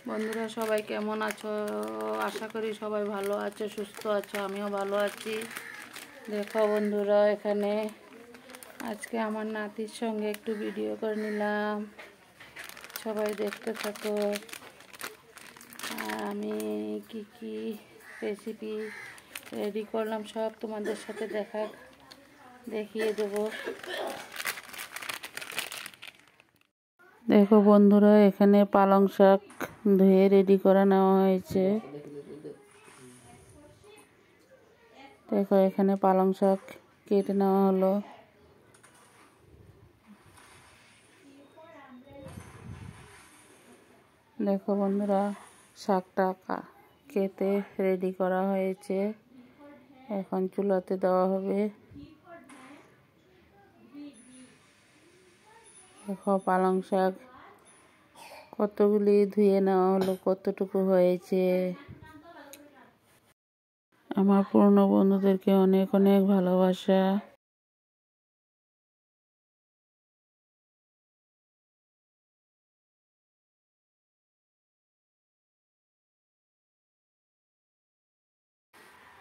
বন্ধুরা সবাই কেমন আছো? আশা করি সবাই ভালো আছো, সুস্থ আছো। আমিও ভালো আছি। দেখো বন্ধুরা, এখানে আজকে আমার নাতির সঙ্গে একটু ভিডিও করে নিলাম। সবাই দেখতে থাকো। আমি কি কি রেসিপি রেডি করলাম সব তোমাদের সাথে দেখিয়ে দেবো। দেখো বন্ধুরা, এখানে পালং শাক ধুয়ে রেডি করে নেওয়া হয়েছে। দেখো এখানে পালং শাক কেটে নেওয়া হলো। দেখো বন্ধুরা, শাকটা কেটে রেডি করা হয়েছে। এখন চুলাতে দেওয়া হবে। দেখো পালং শাক কতগুলি ধুয়ে নেওয়া হলো, কতটুকু হয়েছে। আমার পুরনো বন্ধুদেরকে অনেক অনেক ভালোবাসা।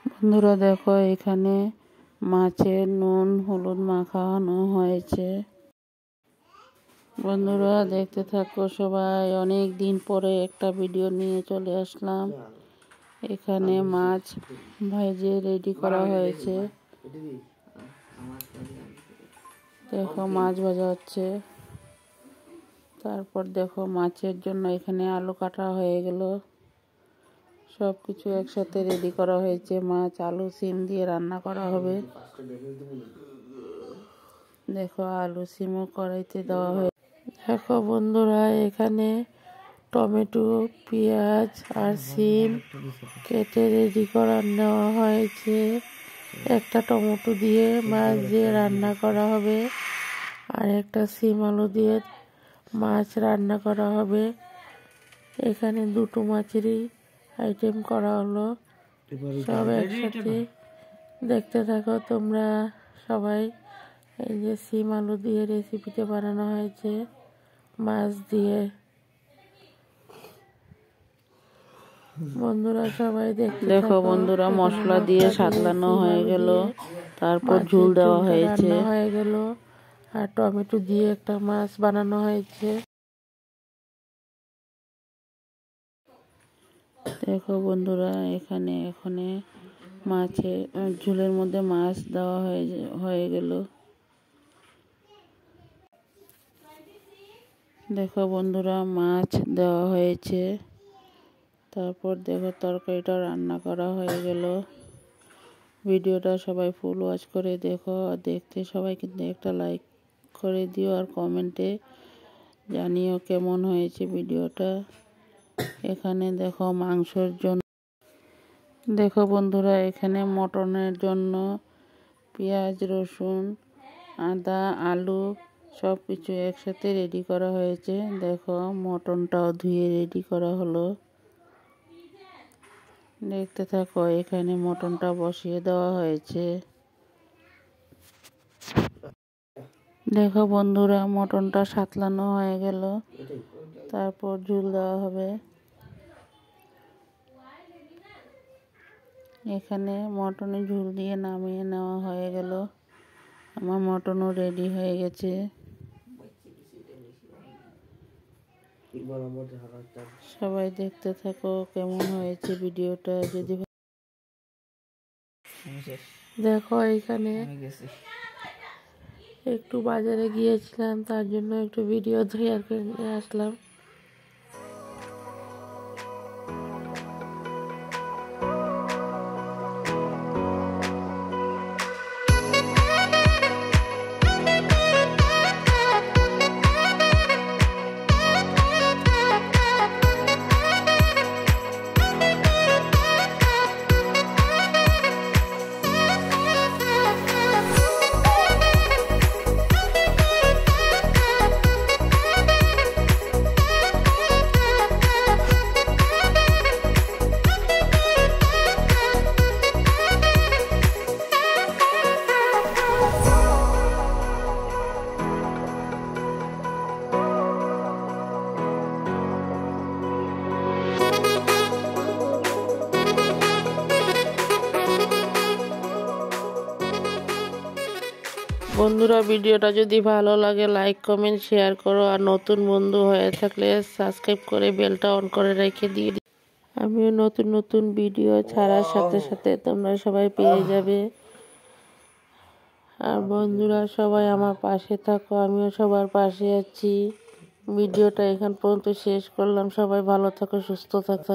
বন্ধুরা দেখো, এখানে মাছের নুন হলুদ মাখানো হয়েছে। বন্ধুরা দেখতে থাকো সবাই। অনেক দিন পরে একটা ভিডিও নিয়ে চলে আসলাম। এখানে মাছ ভেজে রেডি করা হয়েছে। দেখো মাছ ভাজা হচ্ছে। তারপর দেখো মাছের জন্য এখানে আলু কাটা হয়ে গেল। সব কিছু একসাথে রেডি করা হয়েছে। মাছ আলু সিম দিয়ে রান্না করা হবে। দেখো আলু সিমও কড়াইতে দেওয়া হয়েছে। দেখো বন্ধুরা, এখানে টমেটো পেঁয়াজ আর সিম কেটে রেডি করা নেওয়া হয়েছে। একটা টমেটো দিয়ে মাছ দিয়ে রান্না করা হবে, আর একটা সিম আলু দিয়ে মাছ রান্না করা হবে। এখানে দুটো মাছেরই আইটেম করা হলো। সব একসাথে দেখতে থাকো তোমরা সবাই। এই যে সিম আলু দিয়ে রেসিপিটা বানানো হয়েছে মাছ দিয়ে। বন্ধুরা সবাই দেখো বন্ধুরা, মশলা দিয়ে সাতলানো হয়ে গেল। তারপর ঝোল দেওয়া হয়েছে হয়ে গেল, আর টমেটো দিয়ে একটা মাছ বানানো হয়েছে। দেখো বন্ধুরা, এখানে মাছের ঝোলের মধ্যে মাছ দেওয়া হয়ে গেল। দেখো বন্ধুরা, মাছ দেওয়া হয়েছে। তারপর দেখো তরকারিটা রান্না করা হয়ে গেল। ভিডিওটা সবাই ফুল ওয়াচ করে দেখো। দেখতে সবাই কিন্তু একটা লাইক করে দিও, আর কমেন্টে জানিও কেমন হয়েছে ভিডিওটা। এখানে দেখো মাংসের জন্য দেখো বন্ধুরা, এখানে মটনের জন্য পেঁয়াজ রসুন আদা আলু সব কিছু একসাথে রেডি করা হয়েছে। দেখো মটনটাও ধুয়ে রেডি করা হলো। দেখতে থাকো। এখানে মটনটা বসিয়ে দেওয়া হয়েছে। দেখো বন্ধুরা, মটনটা সাতলানো হয়ে গেল। তারপর ঝোল দেওয়া হবে। এখানে মটনের ঝোল দিয়ে নামিয়ে নেওয়া হয়ে গেল। আমার মটনও রেডি হয়ে গেছে। সবাই দেখতে থাকো কেমন হয়েছে ভিডিওটা। যদি দেখো, এখানে একটু বাজারে গিয়েছিলাম, তার জন্য একটু ভিডিও তৈরি করে নিয়ে আসলাম। বন্ধুরা, ভিডিওটা যদি ভালো লাগে লাইক কমেন্ট শেয়ার করো, আর নতুন বন্ধু হয়ে থাকলে সাবস্ক্রাইব করে বেলটা অন করে রেখে দিয়ে আমিও নতুন নতুন ভিডিও ছাড়ার সাথে সাথে তোমরা সবাই পেয়ে যাবে। আর বন্ধুরা সবাই আমার পাশে থাকো, আমিও সবার পাশে আছি। ভিডিওটা এখান পর্যন্ত শেষ করলাম। সবাই ভালো থাকো, সুস্থ থাকো।